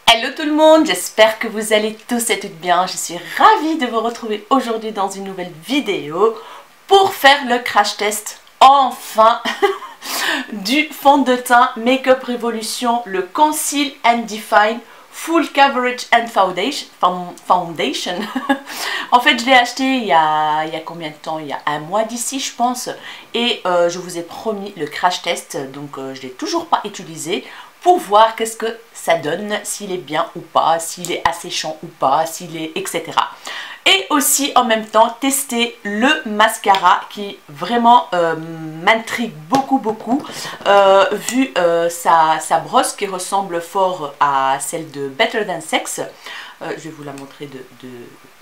Hello tout le monde, j'espère que vous allez tous et toutes bien. Je suis ravie de vous retrouver aujourd'hui dans une nouvelle vidéo pour faire le crash test, enfin, du fond de teint Makeup Revolution, le Conceal and Define Full Coverage and Foundation. En fait, je l'ai acheté il y a combien de temps? Il y a un mois d'ici, je pense. Et je vous ai promis le crash test, donc je ne l'ai toujours pas utilisé pour voir qu'est-ce que ça donne, s'il est bien ou pas, s'il est asséchant ou pas, s'il est etc. Et aussi en même temps tester le mascara qui vraiment m'intrigue beaucoup vu sa brosse qui ressemble fort à celle de Better Than Sex. Je vais vous la montrer de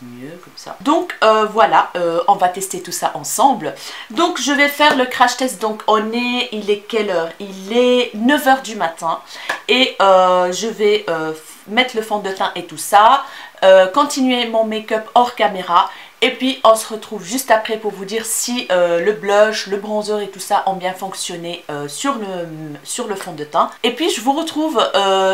mieux comme ça. Donc voilà, on va tester tout ça ensemble. Donc je vais faire le crash test. Donc il est quelle heure? Il est 9 h du matin et je vais mettre le fond de teint et tout ça, continuer mon make-up hors caméra. Et puis on se retrouve juste après pour vous dire si le blush, le bronzer et tout ça ont bien fonctionné sur le fond de teint. Et puis je vous retrouve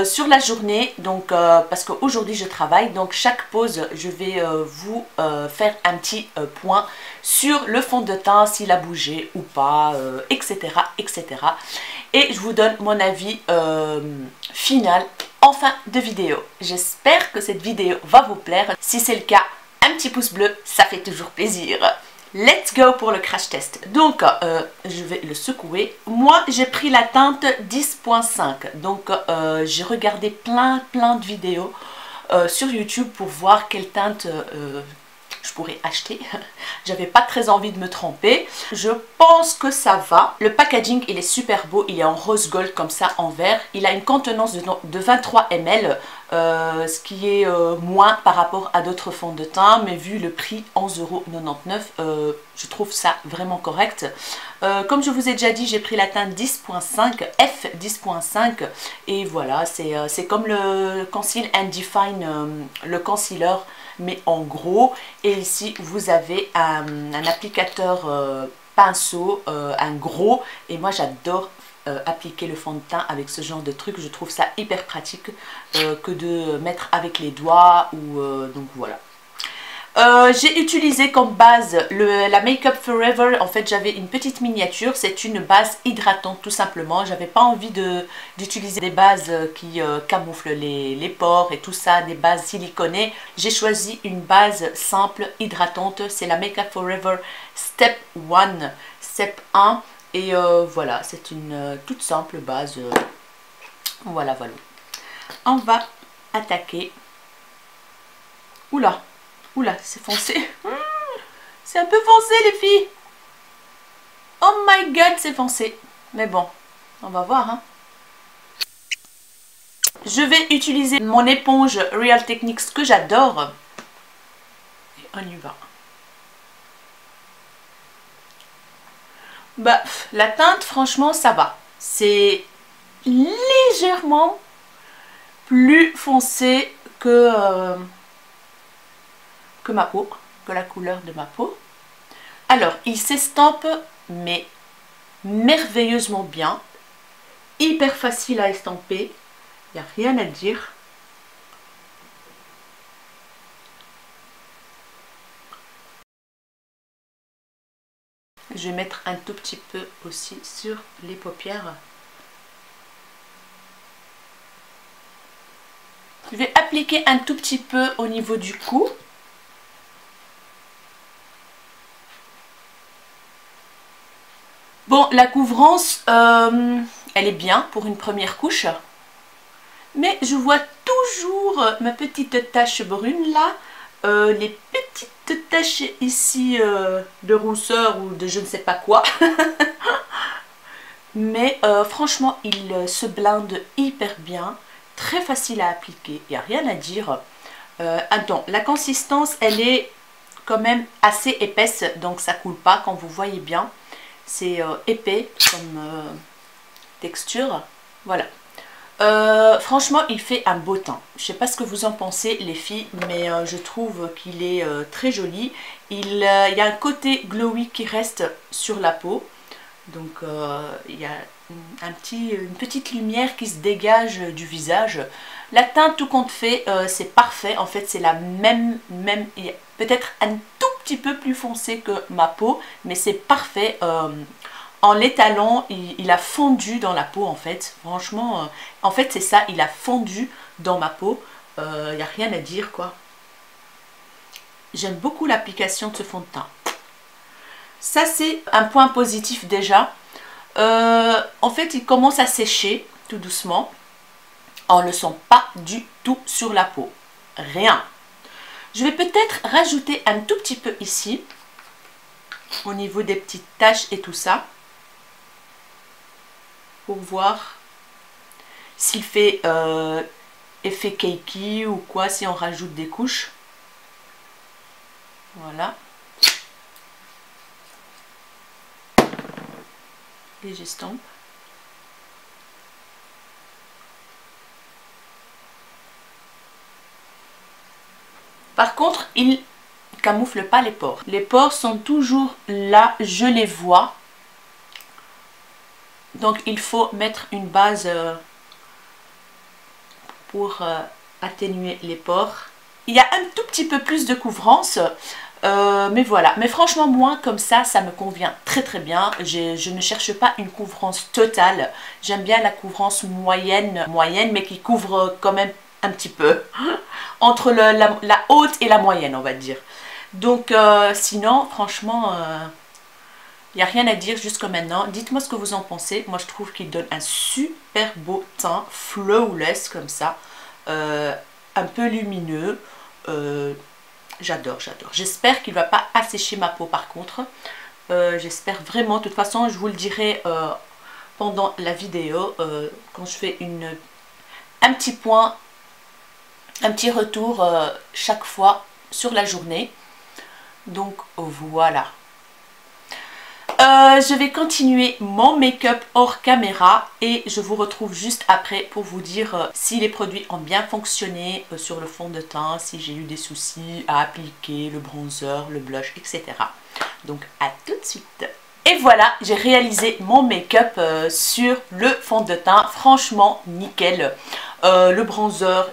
sur la journée, donc parce qu'aujourd'hui je travaille, donc chaque pause je vais vous faire un petit point sur le fond de teint, s'il a bougé ou pas, etc. Et je vous donne mon avis final en fin de vidéo. J'espère que cette vidéo va vous plaire. Si c'est le cas, un petit pouce bleu, ça fait toujours plaisir. Let's go pour le crash test. Donc, je vais le secouer. Moi, j'ai pris la teinte 10.5. Donc, j'ai regardé plein de vidéos sur YouTube pour voir quelle teinte je pourrais acheter. J'avais pas très envie de me tromper. Je pense que ça va. Le packaging, il est super beau. Il est en rose gold comme ça, en vert. Il a une contenance de 23 ml. Ce qui est moins par rapport à d'autres fonds de teint, mais vu le prix 11,99 €, je trouve ça vraiment correct. Comme je vous ai déjà dit, j'ai pris la teinte 10.5, F10.5, et voilà, c'est comme le Conceal and Define, le concealer, mais en gros. Et ici vous avez un applicateur pinceau, un gros, et moi j'adore appliquer le fond de teint avec ce genre de truc. Je trouve ça hyper pratique que de mettre avec les doigts ou donc voilà. J'ai utilisé comme base la Makeup Forever. En fait, j'avais une petite miniature. C'est une base hydratante tout simplement. J'avais pas envie d'utiliser des bases qui camouflent les pores et tout ça, des bases siliconées. J'ai choisi une base simple hydratante. C'est la Makeup Forever Step 1. Step 1. Et voilà, c'est une toute simple base. Voilà. On va attaquer. Oula, c'est foncé. C'est un peu foncé les filles. Oh my god, c'est foncé. Mais bon, on va voir. Hein. Je vais utiliser mon éponge Real Techniques que j'adore. Et on y va. Bah, la teinte, franchement, ça va. C'est légèrement plus foncé que ma peau, que la couleur de ma peau. Alors, il s'estampe, mais merveilleusement bien. Hyper facile à estamper. Il n'y a rien à dire. Je vais mettre un tout petit peu aussi sur les paupières. Je vais appliquer un tout petit peu au niveau du cou. Bon, la couvrance, elle est bien pour une première couche. Mais je vois toujours ma petite tache brune là. Les petites taches ici de rousseur ou de je ne sais pas quoi. Mais franchement, il se blinde hyper bien. Très facile à appliquer, il n'y a rien à dire. Attends, la consistance, elle est quand même assez épaisse, donc ça coule pas, quand vous voyez bien. C'est épais comme texture. Voilà. Franchement, il fait un beau teint. Je sais pas ce que vous en pensez les filles, mais je trouve qu'il est très joli. Il y a un côté glowy qui reste sur la peau. Donc il y a une petite lumière qui se dégage du visage. La teinte tout compte fait, c'est parfait. En fait, c'est la même peut-être un tout petit peu plus foncé que ma peau, mais c'est parfait. En l'étalant, il a fondu dans la peau en fait. Franchement, en fait c'est ça, il a fondu dans ma peau. Il n'y a rien à dire quoi. J'aime beaucoup l'application de ce fond de teint. Ça c'est un point positif déjà. En fait il commence à sécher tout doucement. On ne le sent pas du tout sur la peau. Rien. Je vais peut-être rajouter un tout petit peu ici. Au niveau des petites taches et tout ça. Pour voir s'il fait effet cakey ou quoi, si on rajoute des couches. Voilà. Et j'estompe. Par contre, il camoufle pas les pores. Les pores sont toujours là, je les vois. Donc il faut mettre une base pour atténuer les pores. Il y a un tout petit peu plus de couvrance, mais voilà. Mais franchement, moi, comme ça me convient très très bien. Je ne cherche pas une couvrance totale. J'aime bien la couvrance moyenne, mais qui couvre quand même un petit peu. Entre la haute et la moyenne, on va dire. Donc, sinon, franchement, il n'y a rien à dire jusqu'à maintenant. Dites-moi ce que vous en pensez. Moi, je trouve qu'il donne un super beau teint, flawless comme ça. Un peu lumineux. J'adore, j'adore. J'espère qu'il ne va pas assécher ma peau par contre. J'espère vraiment. De toute façon, je vous le dirai pendant la vidéo. Quand je fais un petit point, un petit retour chaque fois sur la journée. Donc voilà. Je vais continuer mon make-up hors caméra et je vous retrouve juste après pour vous dire si les produits ont bien fonctionné sur le fond de teint, si j'ai eu des soucis à appliquer le bronzer, le blush, etc. Donc à tout de suite. Et voilà, j'ai réalisé mon make-up sur le fond de teint, franchement nickel. Le bronzer,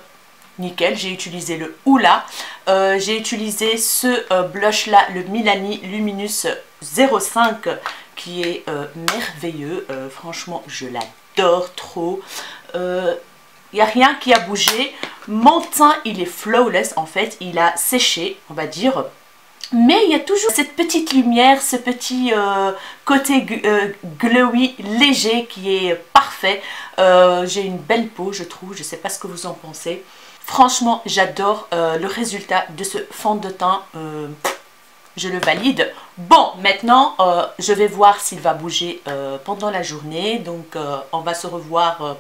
nickel, j'ai utilisé le Hoola, j'ai utilisé ce blush là, le Milani Luminous 05 qui est merveilleux, franchement je l'adore trop, il n'y a rien qui a bougé, mon teint il est flawless en fait, il a séché on va dire, mais il y a toujours cette petite lumière, ce petit côté glowy léger qui est parfait. J'ai une belle peau je trouve, je ne sais pas ce que vous en pensez. Franchement, j'adore le résultat de ce fond de teint. Je le valide. Bon, maintenant, je vais voir s'il va bouger pendant la journée. Donc, on va se revoir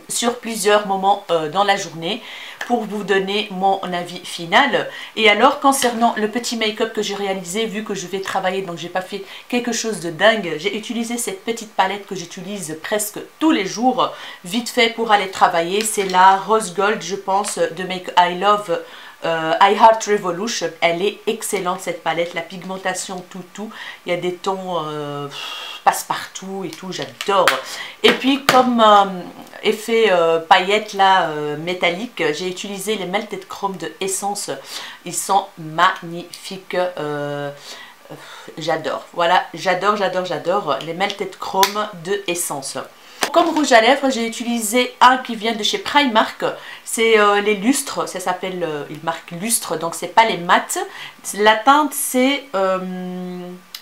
sur plusieurs moments dans la journée pour vous donner mon avis final. Et alors concernant le petit make-up que j'ai réalisé, vu que je vais travailler donc j'ai pas fait quelque chose de dingue, j'ai utilisé cette petite palette que j'utilise presque tous les jours vite fait pour aller travailler. C'est la Rose Gold je pense de Make I Love I Heart Revolution. Elle est excellente cette palette, la pigmentation tout, il y a des tons passe-partout et tout, j'adore. Et puis comme effet paillettes là métallique, j'ai utilisé les Melted Chrome de Essence, ils sont magnifiques, j'adore, voilà, j'adore les Melted Chrome de Essence. Comme rouge à lèvres, j'ai utilisé un qui vient de chez Primark. C'est les lustres, ça s'appelle, il marque lustre, donc c'est pas les mat. La teinte c'est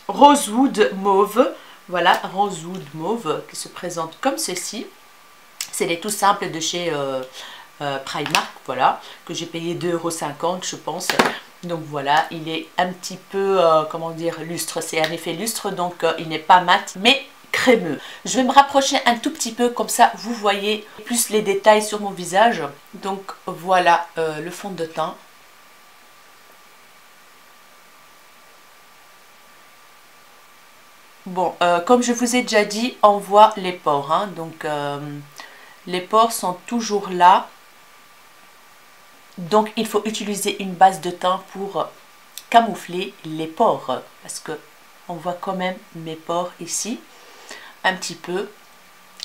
Rosewood Mauve. Voilà, Rosewood Mauve qui se présente comme ceci. C'est les tout simples de chez Primark, voilà, que j'ai payé 2,50 € je pense. Donc voilà, il est un petit peu, comment dire, lustre. C'est un effet lustre, donc il n'est pas mat, mais crémeux. Je vais me rapprocher un tout petit peu, comme ça vous voyez plus les détails sur mon visage. Donc voilà le fond de teint. Bon, comme je vous ai déjà dit, on voit les pores, hein, donc les pores sont toujours là. Donc il faut utiliser une base de teint pour camoufler les pores, parce que on voit quand même mes pores ici un petit peu.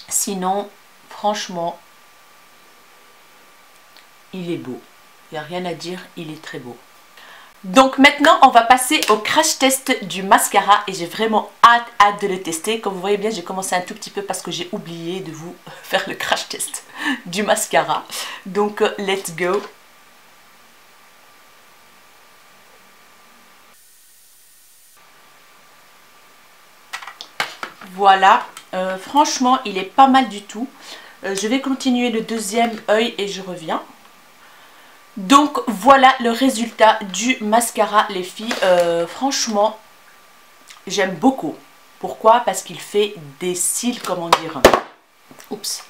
Sinon franchement il est beau. Il n'y a rien à dire, il est très beau. Donc maintenant, on va passer au crash test du mascara et j'ai vraiment hâte de le tester. Comme vous voyez bien, j'ai commencé un tout petit peu parce que j'ai oublié de vous faire le crash test du mascara. Donc, let's go. Voilà, franchement, il est pas mal du tout. Je vais continuer le deuxième œil et je reviens. Donc voilà le résultat du mascara les filles. Franchement j'aime beaucoup. Pourquoi? Parce qu'il fait des cils, comment dire, oups,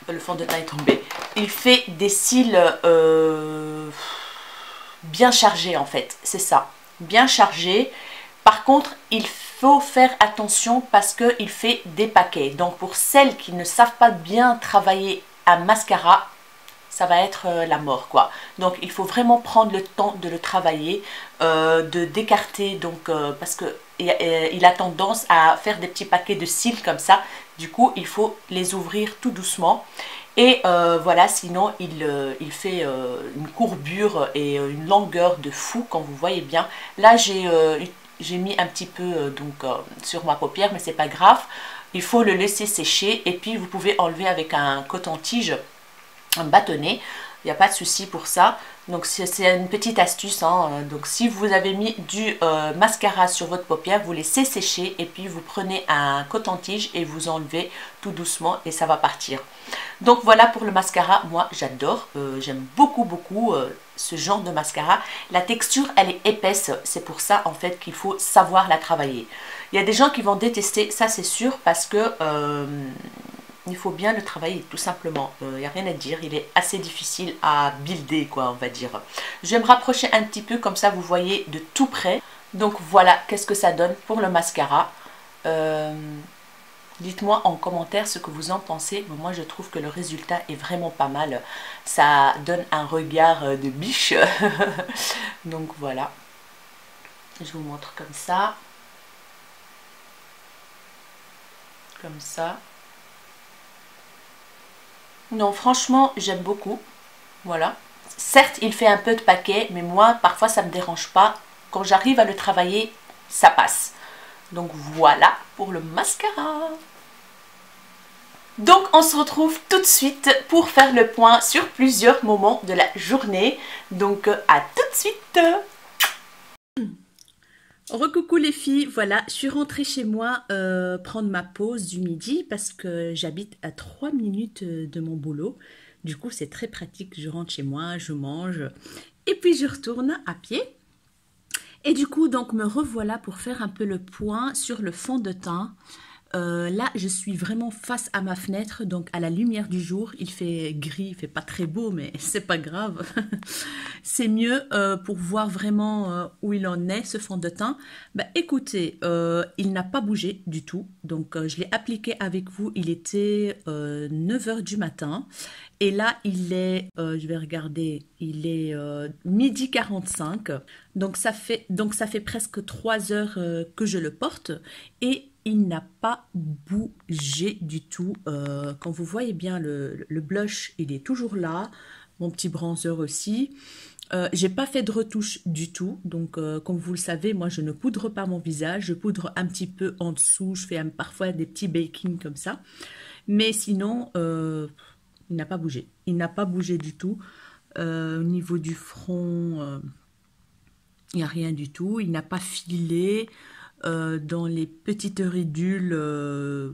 le fond de teint est tombé. Il fait des cils bien chargés en fait, c'est ça, bien chargés. Par contre il faut faire attention parce qu'il fait des paquets. Donc pour celles qui ne savent pas bien travailler un mascara, ça va être la mort quoi. Donc il faut vraiment prendre le temps de le travailler, de d'écarter, donc parce que il a tendance à faire des petits paquets de cils comme ça. Du coup il faut les ouvrir tout doucement et voilà, sinon il fait une courbure et une longueur de fou comme vous voyez bien. Là j'ai mis un petit peu sur ma paupière, mais c'est pas grave, il faut le laisser sécher et puis vous pouvez enlever avec un coton-tige, un bâtonnet, il n'y a pas de souci pour ça. Donc c'est une petite astuce hein. Donc si vous avez mis du mascara sur votre paupière, vous laissez sécher et puis vous prenez un coton-tige et vous enlevez tout doucement et ça va partir. Donc voilà pour le mascara, moi j'adore, j'aime beaucoup ce genre de mascara. La texture elle est épaisse, c'est pour ça en fait qu'il faut savoir la travailler. Il y a des gens qui vont détester, ça c'est sûr, parce que il faut bien le travailler tout simplement, il n'y a rien à dire, il est assez difficile à builder quoi on va dire. Je vais me rapprocher un petit peu comme ça vous voyez de tout près. Donc voilà qu'est-ce que ça donne pour le mascara. Dites-moi en commentaire ce que vous en pensez. Moi je trouve que le résultat est vraiment pas mal, ça donne un regard de biche. Donc voilà, je vous montre comme ça. Comme ça. Non, franchement, j'aime beaucoup. Voilà. Certes, il fait un peu de paquet, mais moi, parfois, ça ne me dérange pas. Quand j'arrive à le travailler, ça passe. Donc voilà pour le mascara. Donc, on se retrouve tout de suite pour faire le point sur plusieurs moments de la journée. Donc, à tout de suite. Recoucou les filles, voilà, je suis rentrée chez moi prendre ma pause du midi parce que j'habite à 3 minutes de mon boulot. Du coup, c'est très pratique, je rentre chez moi, je mange et puis je retourne à pied. Et du coup, donc me revoilà pour faire un peu le point sur le fond de teint. Là, je suis vraiment face à ma fenêtre, donc à la lumière du jour. Il fait gris, il fait pas très beau, mais c'est pas grave. C'est mieux pour voir vraiment où il en est, ce fond de teint. Bah, écoutez, il n'a pas bougé du tout. Donc, je l'ai appliqué avec vous. Il était 9 h du matin. Et là, il est, je vais regarder, il est midi 45. Donc, ça fait presque 3 heures que je le porte. Et il n'a pas bougé du tout. Quand vous voyez bien le blush, il est toujours là. Mon petit bronzer aussi. J'ai pas fait de retouche du tout. Donc, comme vous le savez, moi, je ne poudre pas mon visage. Je poudre un petit peu en dessous. Je fais parfois des petits baking comme ça. Mais sinon, il n'a pas bougé. Il n'a pas bougé du tout. Au niveau du front, il n'y a rien du tout. Il n'a pas filé. Dans les petites ridules,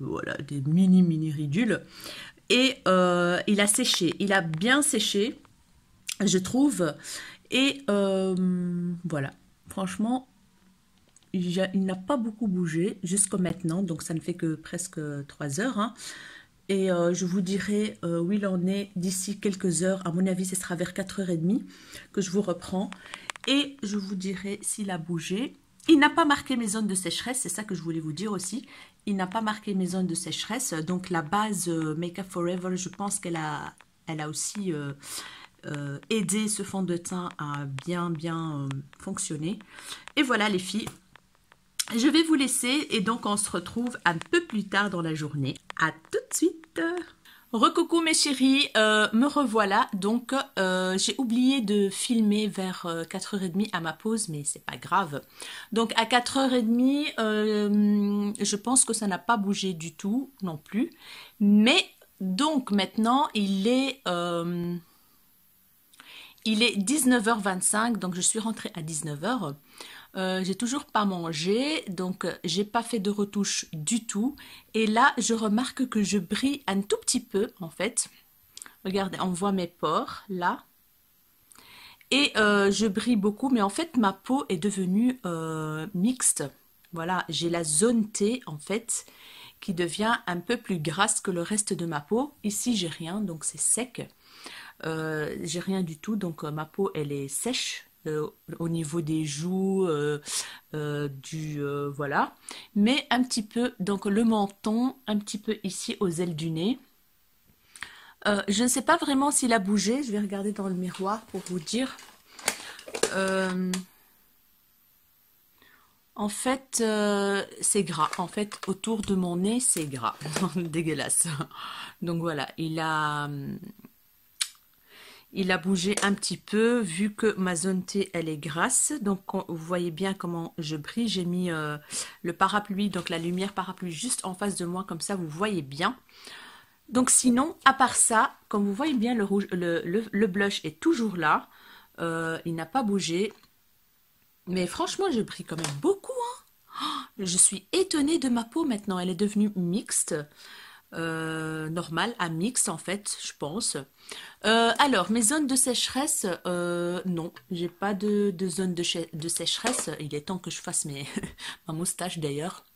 voilà, des mini ridules. Et il a séché, il a bien séché, je trouve. Et voilà, franchement, il n'a pas beaucoup bougé jusqu'à maintenant, donc ça ne fait que presque 3 heures. Hein. Et je vous dirai où il en est d'ici quelques heures. À mon avis, ce sera vers 4h30 que je vous reprends. Et je vous dirai s'il a bougé. Il n'a pas marqué mes zones de sécheresse, c'est ça que je voulais vous dire aussi. Il n'a pas marqué mes zones de sécheresse. Donc la base Make Up For Ever, je pense qu'elle a aussi aidé ce fond de teint à bien fonctionner. Et voilà les filles, je vais vous laisser et donc on se retrouve un peu plus tard dans la journée. À tout de suite. Recoucou mes chéris, me revoilà. Donc j'ai oublié de filmer vers 4h30 à ma pause, mais c'est pas grave. Donc à 4h30, je pense que ça n'a pas bougé du tout non plus. Mais donc maintenant il est 19h25, donc je suis rentrée à 19h. J'ai toujours pas mangé, donc j'ai pas fait de retouche du tout. Et là, je remarque que je brille un tout petit peu, en fait. Regardez, on voit mes pores, là. Et je brille beaucoup, mais en fait, ma peau est devenue mixte. Voilà, j'ai la zone T, en fait, qui devient un peu plus grasse que le reste de ma peau. Ici, j'ai rien, donc c'est sec. J'ai rien du tout, donc ma peau, elle est sèche. Au niveau des joues, voilà, mais un petit peu, donc le menton, un petit peu ici aux ailes du nez. Je ne sais pas vraiment s'il a bougé, je vais regarder dans le miroir pour vous dire. En fait, c'est gras. En fait, autour de mon nez, c'est gras. Dégueulasse. Donc voilà, il a bougé un petit peu, vu que ma zone T, elle est grasse. Donc, vous voyez bien comment je brille. J'ai mis le parapluie, donc la lumière parapluie juste en face de moi, comme ça, vous voyez bien. Donc, sinon, à part ça, comme vous voyez bien, le blush est toujours là. Il n'a pas bougé. Mais franchement, je brille quand même beaucoup, hein. Je suis étonnée de ma peau maintenant. Elle est devenue mixte. Normal à mixte en fait, je pense. Alors, mes zones de sécheresse, non, j'ai pas de zone de sécheresse. Il est temps que je fasse ma moustache d'ailleurs.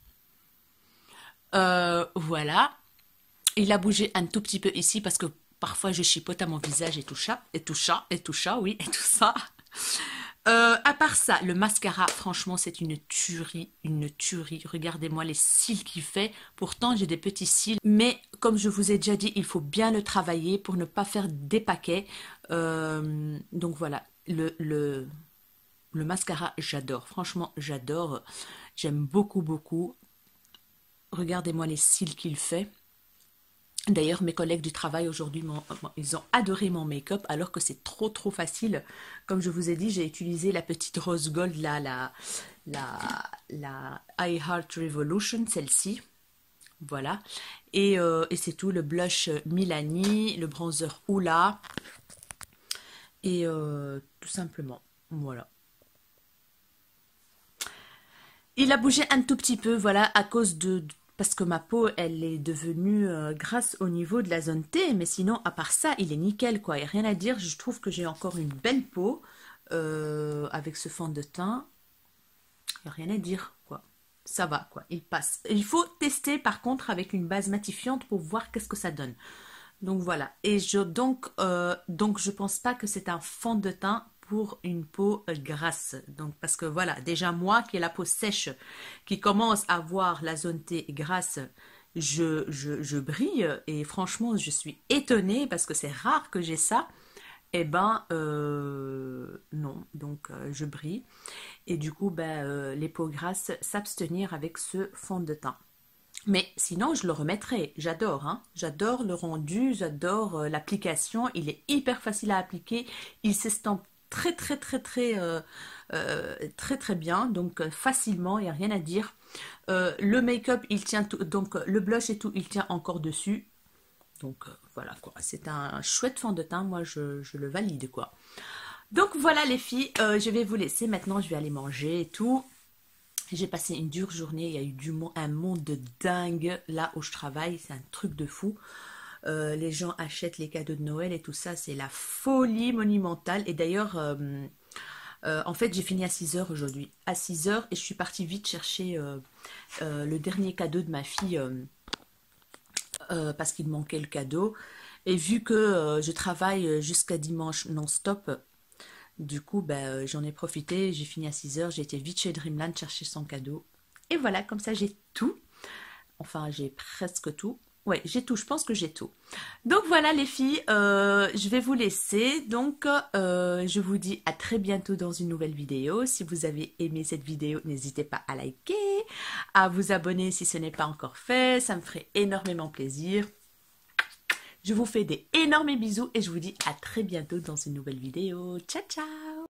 Voilà. Il a bougé un tout petit peu ici parce que parfois je chipote à mon visage et tout ça, et tout ça, et tout ça, oui, et tout ça. À part ça, le mascara, franchement, c'est une tuerie, une tuerie. Regardez-moi les cils qu'il fait. Pourtant, j'ai des petits cils. Mais comme je vous ai déjà dit, il faut bien le travailler pour ne pas faire des paquets. Donc voilà, le mascara, j'adore. Franchement, j'adore. J'aime beaucoup, beaucoup. Regardez-moi les cils qu'il fait. D'ailleurs, mes collègues du travail aujourd'hui, ils ont adoré mon make-up alors que c'est trop facile. Comme je vous ai dit, j'ai utilisé la petite rose gold, là, la I Heart Revolution, celle-ci. Voilà. Et c'est tout, le blush Milani, le bronzer Hoola. Et tout simplement, voilà. Il a bougé un tout petit peu, voilà, à cause parce que ma peau, elle est devenue grasse au niveau de la zone T, mais sinon, à part ça, il est nickel, quoi. Il n'y a rien à dire, je trouve que j'ai encore une belle peau avec ce fond de teint. Il n'y a rien à dire, quoi. Ça va, quoi, il passe. Il faut tester, par contre, avec une base matifiante pour voir qu'est-ce que ça donne. Donc, voilà. Et donc, je pense pas que c'est un fond de teint pour une peau grasse. Donc, parce que voilà, déjà moi qui ai la peau sèche, qui commence à voir la zone T grasse, je brille et franchement, je suis étonnée parce que c'est rare que j'ai ça. Eh ben, non, donc je brille. Et du coup, ben, les peaux grasses, s'abstenir avec ce fond de teint. Mais sinon, je le remettrai. J'adore, hein. J'adore le rendu, j'adore l'application. Il est hyper facile à appliquer. Il s'estompe très bien, donc facilement, il n'y a rien à dire. Le make-up, il tient tout, donc le blush et tout, il tient encore dessus. Donc voilà quoi, c'est un chouette fond de teint, moi je le valide quoi. Donc voilà les filles, je vais vous laisser maintenant, je vais aller manger et tout. J'ai passé une dure journée, il y a eu un monde de dingue là où je travaille, c'est un truc de fou. Les gens achètent les cadeaux de Noël et tout ça, c'est la folie monumentale. Et d'ailleurs, en fait, j'ai fini à 6h aujourd'hui. À 6h, et je suis partie vite chercher le dernier cadeau de ma fille parce qu'il manquait le cadeau. Et vu que je travaille jusqu'à dimanche non-stop, du coup, ben, j'en ai profité. J'ai fini à 6h, j'ai été vite chez Dreamland chercher son cadeau. Et voilà, comme ça, j'ai tout. Enfin, j'ai presque tout. Ouais, j'ai tout, je pense que j'ai tout. Donc voilà les filles, je vais vous laisser. Donc je vous dis à très bientôt dans une nouvelle vidéo. Si vous avez aimé cette vidéo, n'hésitez pas à liker, à vous abonner si ce n'est pas encore fait. Ça me ferait énormément plaisir. Je vous fais des énormes bisous et je vous dis à très bientôt dans une nouvelle vidéo. Ciao ciao!